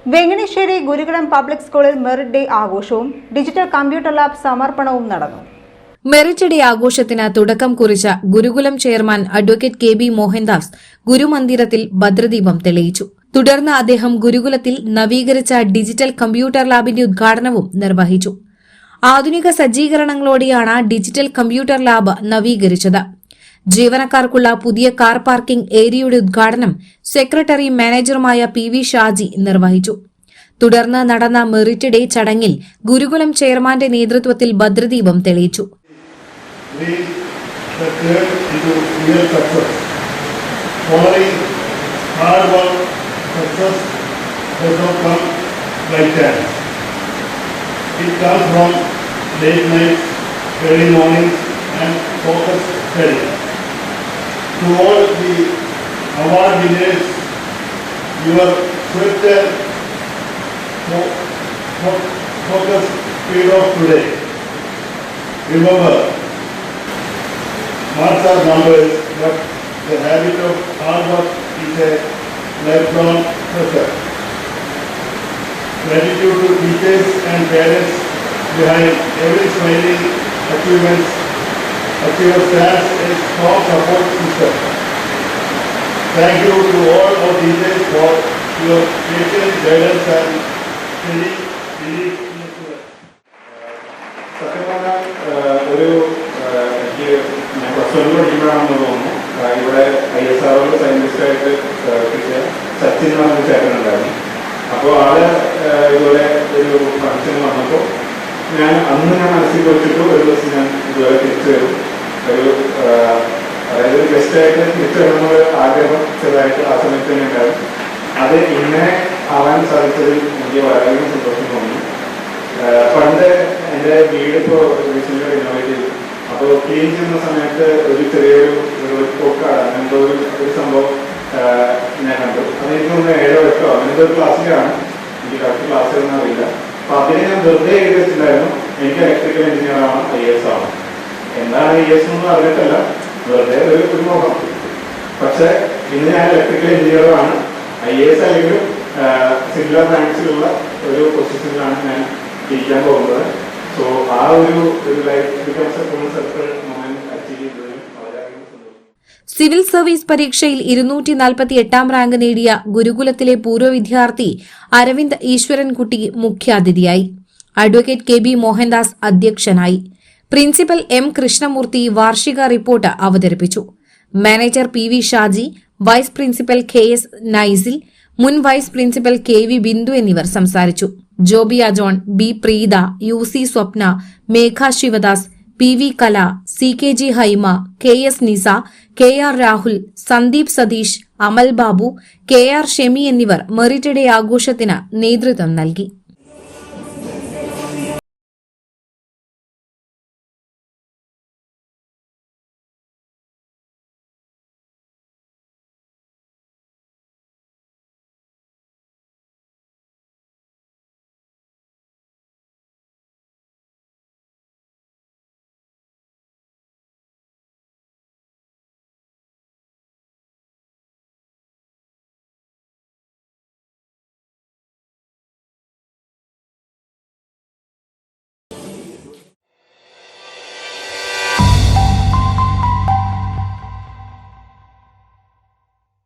Venganassery Gurukulam public സ്കൂളിൽ merit day ആഘോഷവും digital computer lab സമർപ്പണവും നടന്നു. മെറിറ്റ് ഡേ ആഘോഷത്തിന് തുടക്കം കുറിച്ച Gurukulam chairman advocate K B Mohandas ഗുരുമന്ദിരത്തിൽ ഭദ്രദീപം തെളിയിച്ചു. തുടർന്ന് അദ്ദേഹം ഗുരുകുലത്തിൽ നവീകരിച്ച ഡിജിറ്റൽ കമ്പ്യൂട്ടർ ലാബിന്റെ ഉദ്ഘാടനവും നിർവഹിച്ചു. ആധുനിക സജ്ജീകരണങ്ങളോടെയാണ് ഡിജിറ്റൽ കമ്പ്യൂട്ടർ ലാബ് നവീകരിച്ചത്. ജീവനക്കാർക്കുള്ള പുതിയ കാർ പാർക്കിംഗ് ഏരിയയുടെ ഉദ്ഘാടനം സെക്രട്ടറി മാനേജറുമായ പി വി ഷാജി നിർവഹിച്ചു. തുടർന്ന് നടന്ന മെറിറ്റ് ഡേ ചടങ്ങിൽ ഗുരുകുലം ചെയർമാന്റെ നേതൃത്വത്തിൽ ഭദ്രദീപം തെളിയിച്ചു. To all the award winners, your swift focus paid off today. Remember, marks are numbers, but the habit of hard work is a lifelong process. Gratitude to teachers and parents behind every smiling achievement. Achievers stands a strong support system. Thank you to all our teachers for your patient guidance and steady influence. സത്യം പറഞ്ഞാൽ ഞാൻ professional പഠിക്കുമ്പോഴാണെന്ന് തോന്നുന്നു. ഇവിടെ ISRO സയന്റിസ്റ്റായിട്ട് Sachin എന്ന് പറഞ്ഞ ചേട്ടനുണ്ടായിരുന്നു. അപ്പോൾ ആള് ഇതുപോലെ ഒരു ഫംഗ്ഷന് വന്നപ്പോൾ ഞാൻ മനസ്സിൽ വെച്ചിട്ട് ഒരു ദിവസം ഞാൻ ഇതുപോലെ തിരിച്ചു വരും, അതായത് ഒരു ഗസ്റ്റായിട്ട് തിരിച്ചു വരണമെന്നൊരു ആഗ്രഹം ചെറുതായിട്ട് ആ സമയത്ത് തന്നെ ഉണ്ടായിരുന്നു. അത് ഇങ്ങനെ ആവാൻ സാധിച്ചതിൽ എനിക്ക് വളരെയധികം സന്തോഷം തോന്നി. പണ്ട് എൻ്റെ വീട് ഇപ്പോൾ റീസെൻ്റ് റിനോവേറ്റ് ചെയ്തു. അപ്പോൾ ക്ലീൻ ചെയ്യുന്ന സമയത്ത് ഒരു ചെറിയൊരു പോക്കാട് അങ്ങനത്തെ ഒരു സംഭവം ഞാൻ കണ്ടു. അതെനിക്ക് തോന്നുന്നു 7 8 അങ്ങനത്തെ ഒരു ക്ലാസ്സിലാണ്, എനിക്ക് കറക്റ്റ് ക്ലാസ്സൊന്നും അറിയില്ല. അപ്പൊ അതിനെ ഞാൻ വെറുതെ എഴുതി വെച്ചിട്ടുണ്ടായിരുന്നു, എനിക്ക് ഇലക്ട്രിക്കൽ എഞ്ചിനീയർ ആണ്, IAS ആണ്. എന്താണ് IAS എന്നൊന്നും അറിഞ്ഞിട്ടല്ല, വെറുതെ ഒരു മുഖം. പക്ഷെ ഇന്ന് ഞാൻ ഇലക്ട്രിക്കൽ എഞ്ചിനീയർ ആണ്. IAS അല്ലെങ്കിൽ സിമിലർ ബ്രാഞ്ചിലുള്ള ഒരു പൊസിഷനിലാണ് ഞാൻ ഇരിക്കാൻ പോകുന്നത്. സോ ആ ഒരു life becomes A full circle moment achieve ചെയ്തതിൽ വളരെയധികം സന്തോഷം. സിവിൽ സർവീസ് പരീക്ഷയിൽ 248 റാങ്ക് നേടിയ ഗുരുകുലത്തിലെ പൂർവ്വ വിദ്യാർത്ഥി അരവിന്ദ് ഈശ്വരൻകുട്ടി മുഖ്യാതിഥിയായി. അഡ്വക്കേറ്റ് കെ ബി മോഹൻദാസ് അധ്യക്ഷനായി. പ്രിൻസിപ്പൽ M കൃഷ്ണമൂർത്തി വാർഷിക റിപ്പോർട്ട് അവതരിപ്പിച്ചു. Manager P V Shaji, vice principal KS Naisil, മുൻ വൈസ് പ്രിൻസിപ്പൽ KV ബിന്ദു എന്നിവർ സംസാരിച്ചു. Jobiya John, B Preetha, UC Swapna, Megha Sivadas, PV Kala, CKG Haima, KS Nisa, KR Rahul, Sandeep Satheesh, Amal Babu, KR Shemi എന്നിവർ മെറിറ്റ് ഡേ ആഘോഷത്തിന് നേതൃത്വം നൽകി.